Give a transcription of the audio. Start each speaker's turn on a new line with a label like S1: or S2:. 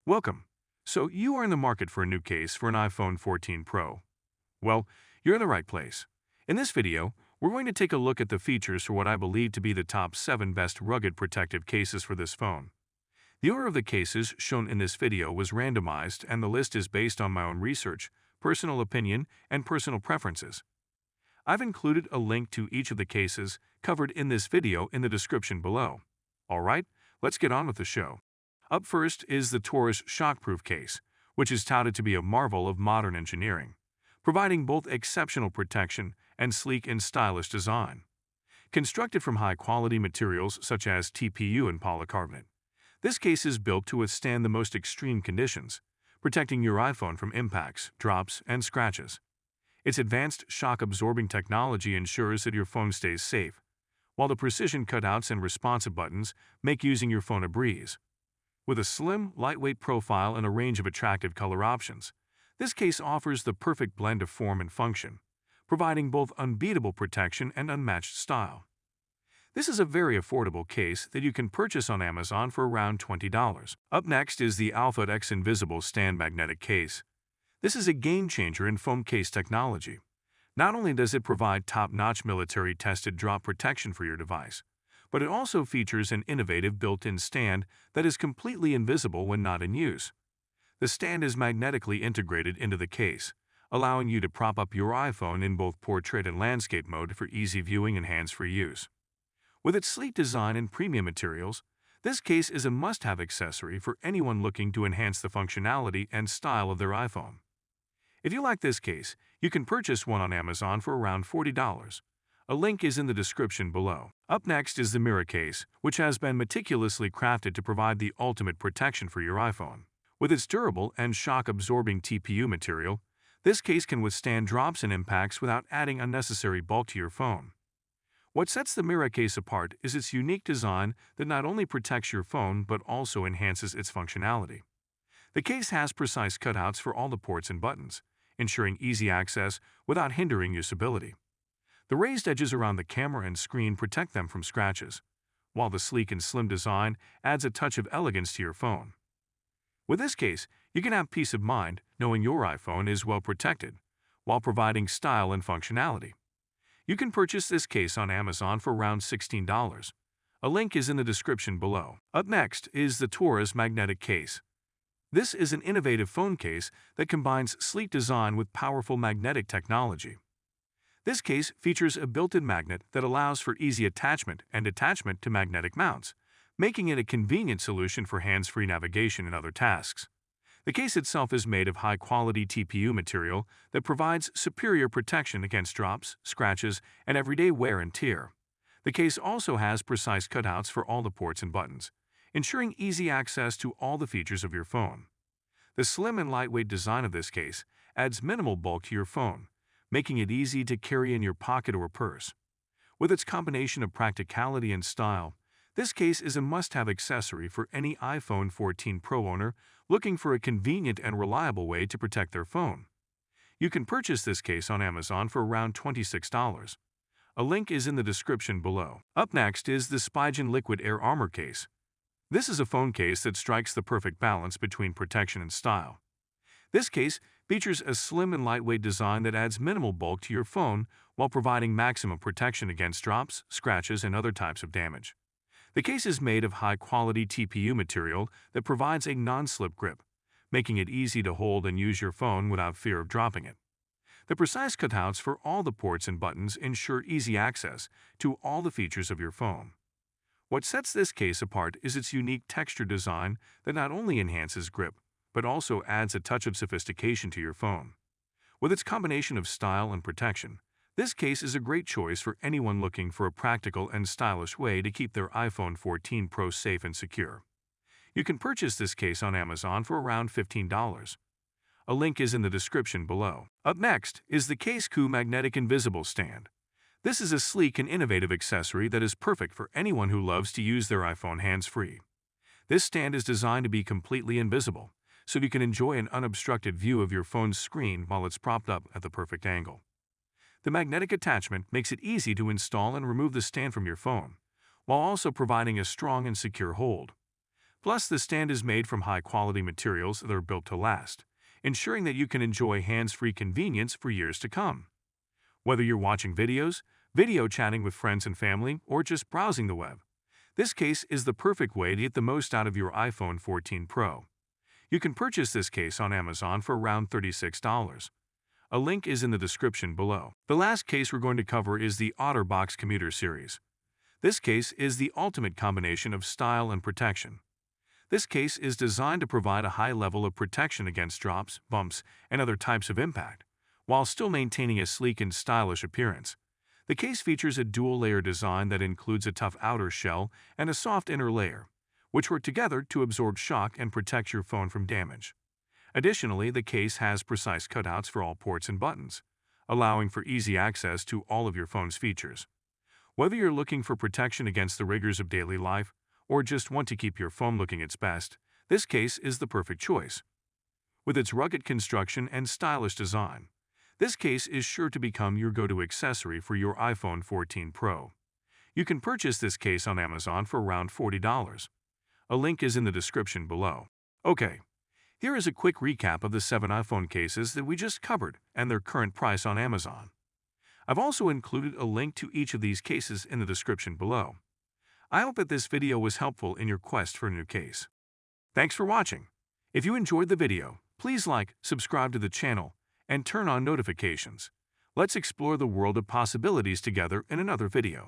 S1: Welcome. So you are in the market for a new case for an iPhone 14 Pro. Well, you're in the right place. In this video, we're going to take a look at the features for what I believe to be the top 7 best rugged protective cases for this phone. The order of the cases shown in this video was randomized, and the list is based on my own research, personal opinion, and personal preferences. I've included a link to each of the cases covered in this video in the description below. Alright, let's get on with the show. Up first is the TORRAS Shockproof case, which is touted to be a marvel of modern engineering, providing both exceptional protection and sleek and stylish design. Constructed from high-quality materials such as TPU and polycarbonate, this case is built to withstand the most extreme conditions, protecting your iPhone from impacts, drops, and scratches. Its advanced shock-absorbing technology ensures that your phone stays safe, while the precision cutouts and responsive buttons make using your phone a breeze. With a slim, lightweight profile and a range of attractive color options, this case offers the perfect blend of form and function, providing both unbeatable protection and unmatched style. This is a very affordable case that you can purchase on Amazon for around $20. Up next is the AlphaX Invisible Stand Magnetic Case. This is a game-changer in phone case technology. Not only does it provide top-notch military-tested drop protection for your device, but it also features an innovative built-in stand that is completely invisible when not in use. The stand is magnetically integrated into the case, allowing you to prop up your iPhone in both portrait and landscape mode for easy viewing and hands-free use. With its sleek design and premium materials, this case is a must-have accessory for anyone looking to enhance the functionality and style of their iPhone. If you like this case, you can purchase one on Amazon for around $40. A link is in the description below. Up next is the Miracase, which has been meticulously crafted to provide the ultimate protection for your iPhone. With its durable and shock-absorbing TPU material, this case can withstand drops and impacts without adding unnecessary bulk to your phone. What sets the Miracase apart is its unique design that not only protects your phone but also enhances its functionality. The case has precise cutouts for all the ports and buttons, ensuring easy access without hindering usability. The raised edges around the camera and screen protect them from scratches, while the sleek and slim design adds a touch of elegance to your phone. With this case, you can have peace of mind knowing your iPhone is well protected, while providing style and functionality. You can purchase this case on Amazon for around $16. A link is in the description below. Up next is the TORRAS Magnetic Case. This is an innovative phone case that combines sleek design with powerful magnetic technology. This case features a built-in magnet that allows for easy attachment and detachment to magnetic mounts, making it a convenient solution for hands-free navigation and other tasks. The case itself is made of high-quality TPU material that provides superior protection against drops, scratches, and everyday wear and tear. The case also has precise cutouts for all the ports and buttons, ensuring easy access to all the features of your phone. The slim and lightweight design of this case adds minimal bulk to your phone, making it easy to carry in your pocket or purse. With its combination of practicality and style, this case is a must-have accessory for any iPhone 14 Pro owner looking for a convenient and reliable way to protect their phone. You can purchase this case on Amazon for around $26. A link is in the description below. Up next is the Spigen Liquid Air Armor Case. This is a phone case that strikes the perfect balance between protection and style. This case features a slim and lightweight design that adds minimal bulk to your phone while providing maximum protection against drops, scratches, and other types of damage. The case is made of high-quality TPU material that provides a non-slip grip, making it easy to hold and use your phone without fear of dropping it. The precise cutouts for all the ports and buttons ensure easy access to all the features of your phone. What sets this case apart is its unique texture design that not only enhances grip, but also adds a touch of sophistication to your phone. With its combination of style and protection, this case is a great choice for anyone looking for a practical and stylish way to keep their iPhone 14 Pro safe and secure. You can purchase this case on Amazon for around $15. A link is in the description below. Up next is the Casekoo Magnetic Invisible Stand. This is a sleek and innovative accessory that is perfect for anyone who loves to use their iPhone hands-free. This stand is designed to be completely invisible, so you can enjoy an unobstructed view of your phone's screen while it's propped up at the perfect angle. The magnetic attachment makes it easy to install and remove the stand from your phone, while also providing a strong and secure hold. Plus, the stand is made from high-quality materials that are built to last, ensuring that you can enjoy hands-free convenience for years to come. Whether you're watching videos, video chatting with friends and family, or just browsing the web, this case is the perfect way to get the most out of your iPhone 14 Pro. You can purchase this case on Amazon for around $36. A link is in the description below. The last case we're going to cover is the OtterBox Commuter series. This case is the ultimate combination of style and protection. This case is designed to provide a high level of protection against drops, bumps, and other types of impact, while still maintaining a sleek and stylish appearance. The case features a dual-layer design that includes a tough outer shell and a soft inner layer, which work together to absorb shock and protect your phone from damage. Additionally, the case has precise cutouts for all ports and buttons, allowing for easy access to all of your phone's features. Whether you're looking for protection against the rigors of daily life or just want to keep your phone looking its best, this case is the perfect choice. With its rugged construction and stylish design, this case is sure to become your go-to accessory for your iPhone 14 Pro. You can purchase this case on Amazon for around $40. A link is in the description below. Okay, here is a quick recap of the 7 iPhone cases that we just covered and their current price on Amazon. I've also included a link to each of these cases in the description below. I hope that this video was helpful in your quest for a new case. Thanks for watching. If you enjoyed the video, please like, subscribe to the channel, and turn on notifications. Let's explore the world of possibilities together in another video.